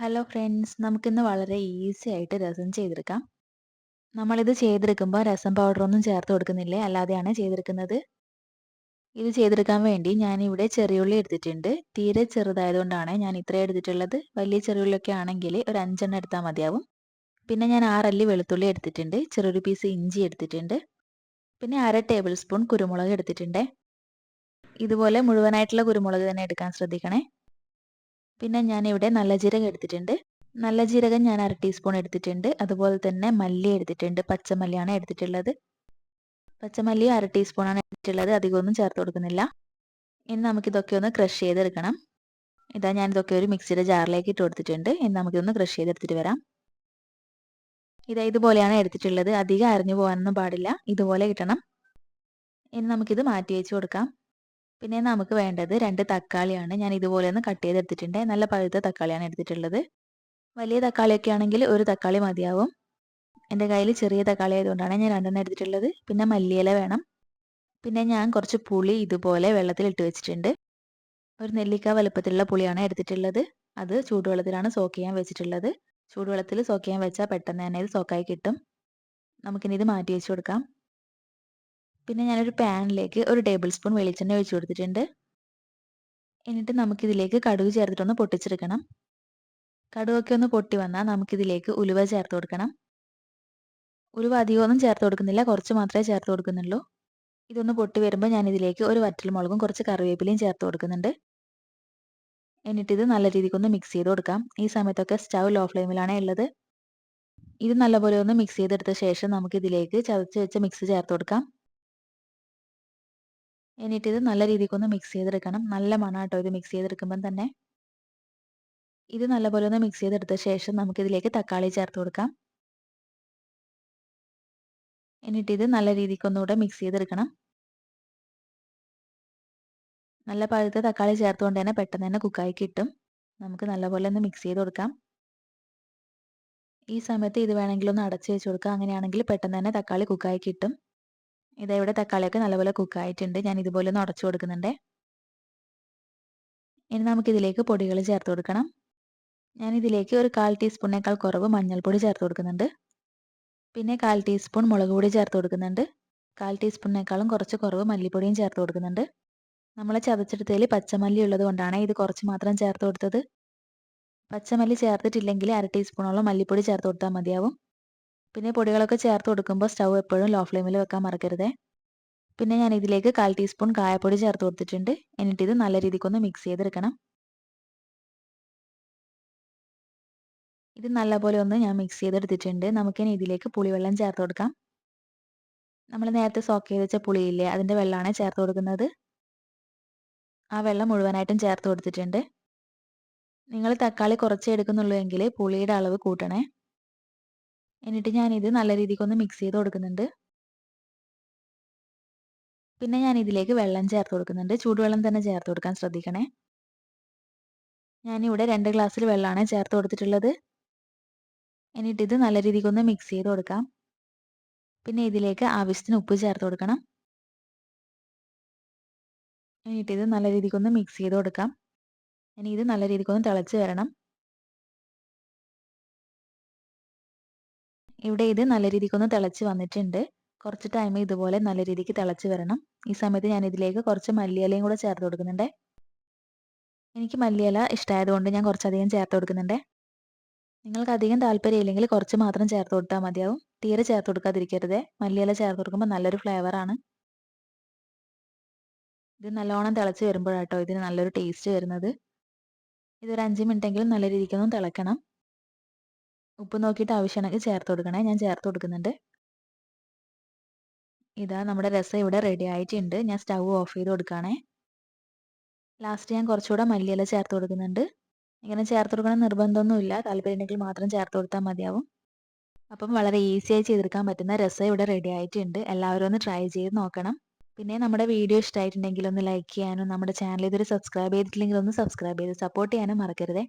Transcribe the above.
Hello friends, നമുക്കിന്ന് വളരെ easy ആയിട്ട് രസം ചെയ്തെടുക്കാം. നമ്മളിത് ചെയ്തെടുക്കുമ്പോൾ രസം പൗഡറൊന്നും ചേർത്ത് കൊടുക്കുന്നില്ലേ, അല്ലാതെയാണ് ചെയ്തെടുക്കുന്നത്. ഇത് ചെയ്തെടുക്കാൻ വേണ്ടി ഞാനിവിടെ ചെറിയുള്ളി എടുത്തിട്ടുണ്ട്. തീരെ ചെറുതായതുകൊണ്ടാണ് ഞാൻ ഇത്രയും എടുത്തിട്ടുള്ളത്. വലിയ ചെറിയുള്ളിയൊക്കെ ആണെങ്കിൽ ഒരു 5 എണ്ണം എടുത്താൽ മതിയാവും. പിന്നെ ഞാൻ 6 അല്ലി വെളുത്തുള്ളി എടുത്തിട്ടുണ്ട്. ചെറിയൊരു പീസ് ഇഞ്ചി എടുത്തിട്ടുണ്ട്. പിന്നെ 1/2 ടേബിൾ സ്പൂൺ കുരുമുളക് എടുത്തിട്ടുണ്ട്. ഇതുപോലെ മുഴുവനായിട്ടുള്ള കുരുമുളക് തന്നെ എടുക്കാൻ ശ്രദ്ധിക്കണേ. പിന്നെ ഞാനിവിടെ നല്ല ജീരകം എടുത്തിട്ടുണ്ട്. നല്ല ജീരകം ഞാൻ 1/2 ടീസ്പൂൺ എടുത്തിട്ടുണ്ട്. അതുപോലെ തന്നെ മല്ലി എടുത്തിട്ടുണ്ട്. പച്ചമല്ലിയാണ് എടുത്തിട്ടുള്ളത്. പച്ചമല്ലി 1/2 ടീസ്പൂണാണ് എടുത്തിട്ടുള്ളത്. അധികമൊന്നും ചേർത്ത് കൊടുക്കുന്നില്ല. ഇനി നമുക്കിതൊക്കെ ഒന്ന് ക്രഷ് ചെയ്തെടുക്കണം. ഇതാ ഞാനിതൊക്കെ ഒരു മിക്സിയുടെ ജാറിലേക്ക് ഇട്ട് കൊടുത്തിട്ടുണ്ട്. ഇനി നമുക്കിതൊന്ന് ക്രഷ് ചെയ്തെടുത്തിട്ട് വരാം. ഇതുപോലെയാണ് എടുത്തിട്ടുള്ളത്. അധികം അരഞ്ഞു പോകാനൊന്നും പാടില്ല. ഇതുപോലെ കിട്ടണം. ഇനി നമുക്കിത് മാറ്റി വെച്ച് കൊടുക്കാം. പിന്നെ നമുക്ക് വേണ്ടത് 2 തക്കാളിയാണ്. ഞാൻ ഇതുപോലെ ഒന്ന് കട്ട് ചെയ്തെടുത്തിട്ടുണ്ട്. നല്ല പഴുത്ത തക്കാളിയാണ് എടുത്തിട്ടുള്ളത്. വലിയ തക്കാളിയൊക്കെ ആണെങ്കിൽ ഒരു തക്കാളി മതിയാവും. എൻ്റെ കയ്യിൽ ചെറിയ തക്കാളി ആയതുകൊണ്ടാണ് ഞാൻ 2 എണ്ണം എടുത്തിട്ടുള്ളത്. പിന്നെ മല്ലിയില വേണം. പിന്നെ ഞാൻ കുറച്ച് പുളി ഇതുപോലെ വെള്ളത്തിൽ ഇട്ട് വെച്ചിട്ടുണ്ട്. ഒരു നെല്ലിക്ക വലുപ്പത്തിലുള്ള പുളിയാണ് എടുത്തിട്ടുള്ളത്. അത് ചൂടുവെള്ളത്തിലാണ് സോക്ക് ചെയ്യാൻ വെച്ചിട്ടുള്ളത്. ചൂടുവെള്ളത്തിൽ സോക്ക് ചെയ്യാൻ വെച്ചാൽ പെട്ടെന്ന് തന്നെ ഇത് സോക്കായി കിട്ടും. നമുക്കിനി ഇത് മാറ്റി വെച്ച് കൊടുക്കാം. പിന്നെ ഞാനൊരു പാനിലേക്ക് 1 ടേബിൾ സ്പൂൺ വെളിച്ചെണ്ണ ഒഴിച്ച് കൊടുത്തിട്ടുണ്ട്. എന്നിട്ട് നമുക്കിതിലേക്ക് കടുക് ചേർത്തിട്ടൊന്ന് പൊട്ടിച്ചെടുക്കണം. കടുകൊക്കെ ഒന്ന് പൊട്ടി വന്നാൽ നമുക്കിതിലേക്ക് ഉലുവ ചേർത്ത് കൊടുക്കണം. ഉലുവ അധികമൊന്നും ചേർത്ത് കൊടുക്കുന്നില്ല. കുറച്ച് മാത്രമേ ചേർത്ത് കൊടുക്കുന്നുള്ളൂ. ഇതൊന്ന് പൊട്ടി വരുമ്പോൾ ഞാനിതിലേക്ക് ഒരു വറ്റൽമുളകും കുറച്ച് കറിവേപ്പിലയും ചേർത്ത് കൊടുക്കുന്നുണ്ട്. എന്നിട്ടിത് നല്ല രീതിക്കൊന്ന് മിക്സ് ചെയ്ത് കൊടുക്കാം. ഈ സമയത്തൊക്കെ സ്റ്റൗ ലോ ഫ്ലെയിമിലാണ് ഉള്ളത്. ഇത് നല്ലപോലെ ഒന്ന് മിക്സ് ചെയ്തെടുത്ത ശേഷം നമുക്കിതിലേക്ക് ചതച്ച് വെച്ച മിക്സ് ചേർത്ത് കൊടുക്കാം. എന്നിട്ടിത് നല്ല രീതിക്കൊന്ന് മിക്സ് ചെയ്തെടുക്കണം. നല്ല മണാട്ടോ ഇത് മിക്സ് ചെയ്തെടുക്കുമ്പം തന്നെ. ഇത് നല്ലപോലെ ഒന്ന് മിക്സ് ചെയ്തെടുത്ത ശേഷം നമുക്കിതിലേക്ക് തക്കാളി ചേർത്ത് കൊടുക്കാം. എന്നിട്ടിത് നല്ല രീതിക്കൊന്നുകൂടെ മിക്സ് ചെയ്തെടുക്കണം. നല്ല പഴുത്ത തക്കാളി ചേർത്തുകൊണ്ട് തന്നെ പെട്ടെന്ന് തന്നെ കുക്കായി കിട്ടും. നമുക്ക് നല്ലപോലെ ഒന്ന് മിക്സ് ചെയ്ത് കൊടുക്കാം. ഈ സമയത്ത് ഇത് വേണമെങ്കിൽ ഒന്ന് അടച്ച് വെച്ച് കൊടുക്കാം. അങ്ങനെയാണെങ്കിൽ പെട്ടെന്ന് തന്നെ തക്കാളി കുക്കായി കിട്ടും. ഇവിടെ തക്കാളിയൊക്കെ നല്ലപോലെ കുക്കായിട്ടുണ്ട്. ഞാൻ ഇതുപോലെ ഒന്ന് അടച്ചു കൊടുക്കുന്നുണ്ട്. ഇനി നമുക്കിതിലേക്ക് പൊടികൾ ചേർത്ത് കൊടുക്കണം. ഞാനിതിലേക്ക് ഒരു 1/4 ടീസ്പൂണിനേക്കാൾ കുറവ് മഞ്ഞൾപ്പൊടി ചേർത്ത് കൊടുക്കുന്നുണ്ട്. പിന്നെ 1/4 ടീസ്പൂൺ മുളക് പൊടി ചേർത്ത് കൊടുക്കുന്നുണ്ട്. 1/4 ടീസ്പൂണിനേക്കാളും കുറച്ച് കുറവ് മല്ലിപ്പൊടിയും ചേർത്ത് കൊടുക്കുന്നുണ്ട്. നമ്മൾ ചതച്ചെടുത്തതിൽ പച്ചമല്ലി ഉള്ളത് കൊണ്ടാണ് ഇത് കുറച്ച് മാത്രം ചേർത്ത് കൊടുത്തത്. പച്ചമല്ലി ചേർത്തിട്ടില്ലെങ്കിൽ 1/2 ടീസ്പൂണോളം മല്ലിപ്പൊടി ചേർത്ത് കൊടുത്താൽ മതിയാവും. പിന്നെ പൊടികളൊക്കെ ചേർത്ത് കൊടുക്കുമ്പോൾ സ്റ്റൗ എപ്പോഴും ലോ ഫ്ലെയിമിൽ വെക്കാൻ മറക്കരുതേ. പിന്നെ ഞാൻ ഇതിലേക്ക് 1/4 ടീസ്പൂൺ കായപ്പൊടി ചേർത്ത് കൊടുത്തിട്ടുണ്ട്. എന്നിട്ടിത് നല്ല രീതിക്കൊന്ന് മിക്സ് ചെയ്തെടുക്കണം. ഇത് നല്ലപോലെ ഒന്ന് ഞാൻ മിക്സ് ചെയ്തെടുത്തിട്ടുണ്ട്. നമുക്കിനി ഇതിലേക്ക് പുളിവെള്ളം ചേർത്ത് കൊടുക്കാം. നമ്മൾ നേരത്തെ സോക്ക് ചെയ്ത് വെച്ച പുളിയില്ലേ, അതിൻ്റെ വെള്ളമാണ് ചേർത്ത് കൊടുക്കുന്നത്. ആ വെള്ളം മുഴുവനായിട്ടും ചേർത്ത് കൊടുത്തിട്ടുണ്ട്. നിങ്ങൾ തക്കാളി കുറച്ചേ എടുക്കുന്നുള്ളൂ എങ്കിൽ പുളിയുടെ അളവ് കൂട്ടണേ. എന്നിട്ട് ഞാനിത് നല്ല രീതിക്കൊന്ന് മിക്സ് ചെയ്ത് കൊടുക്കുന്നുണ്ട്. പിന്നെ ഞാൻ ഇതിലേക്ക് വെള്ളം ചേർത്ത് കൊടുക്കുന്നുണ്ട്. ചൂടുവെള്ളം തന്നെ ചേർത്ത് കൊടുക്കാൻ ശ്രദ്ധിക്കണേ. ഞാനിവിടെ 2 ഗ്ലാസ്സിൽ വെള്ളമാണ് ചേർത്ത് കൊടുത്തിട്ടുള്ളത്. എന്നിട്ടിത് നല്ല രീതിക്കൊന്ന് മിക്സ് ചെയ്ത് കൊടുക്കാം. പിന്നെ ഇതിലേക്ക് ആവശ്യത്തിന് ഉപ്പ് ചേർത്ത് കൊടുക്കണം. എന്നിട്ടിത് നല്ല രീതിക്കൊന്ന് മിക്സ് ചെയ്ത് കൊടുക്കാം. ഇനി ഇത് നല്ല രീതിക്കൊന്ന് തിളച്ച് വരണം. ഇവിടെ ഇത് നല്ല രീതിക്കൊന്ന് തിളച്ച് വന്നിട്ടുണ്ട്. കുറച്ച് ടൈം ഇതുപോലെ നല്ല രീതിക്ക് തിളച്ച് വരണം. ഈ സമയത്ത് ഞാൻ ഇതിലേക്ക് കുറച്ച് മല്ലിയിലയും കൂടെ ചേർത്ത് കൊടുക്കുന്നുണ്ട്. എനിക്ക് മല്ലിയില ഇഷ്ടമായതുകൊണ്ട് ഞാൻ കുറച്ചധികം ചേർത്ത് കൊടുക്കുന്നുണ്ട്. നിങ്ങൾക്ക് അധികം താല്പര്യമില്ലെങ്കിൽ കുറച്ച് മാത്രം ചേർത്ത് കൊടുത്താൽ മതിയാവും. തീരെ ചേർത്ത് കൊടുക്കാതിരിക്കരുത്. മല്ലിയില ചേർത്ത് കൊടുക്കുമ്പോൾ നല്ലൊരു ഫ്ലേവറാണ്. ഇത് നല്ലോണം തിളച്ച് വരുമ്പോഴാട്ടോ ഇതിന് നല്ലൊരു ടേസ്റ്റ് വരുന്നത്. ഇതൊരു 5 മിനിറ്റെങ്കിലും നല്ല രീതിക്കൊന്ന് തിളക്കണം. ഉപ്പ് നോക്കിയിട്ട് ആവശ്യമാണെങ്കിൽ ചേർത്ത് കൊടുക്കണേ. ഞാൻ ചേർത്ത് കൊടുക്കുന്നുണ്ട്. ഇതാ നമ്മുടെ രസം ഇവിടെ റെഡി ആയിട്ടുണ്ട്. ഞാൻ സ്റ്റൗ ഓഫ് ചെയ്ത് കൊടുക്കുകയാണേ. ലാസ്റ്റ് ഞാൻ കുറച്ചുകൂടെ മല്ലിയില ചേർത്ത് കൊടുക്കുന്നുണ്ട്. ഇങ്ങനെ ചേർത്ത് കൊടുക്കണം നിർബന്ധമൊന്നുമില്ല. താല്പര്യമുണ്ടെങ്കിൽ മാത്രം ചേർത്ത് കൊടുത്താൽ മതിയാവും. അപ്പം വളരെ ഈസിയായി ചെയ്തെടുക്കാൻ പറ്റുന്ന രസം ഇവിടെ റെഡി ആയിട്ടുണ്ട്. എല്ലാവരും ഒന്ന് ട്രൈ ചെയ്ത് നോക്കണം. പിന്നെ നമ്മുടെ വീഡിയോ ഇഷ്ടമായിട്ടുണ്ടെങ്കിൽ ഒന്ന് ലൈക്ക് ചെയ്യാനും നമ്മുടെ ചാനൽ ഇതുവരെ സബ്സ്ക്രൈബ് ചെയ്തിട്ടില്ലെങ്കിൽ ഒന്ന് സബ്സ്ക്രൈബ് ചെയ്ത് സപ്പോർട്ട് ചെയ്യാനും മറക്കരുതേ.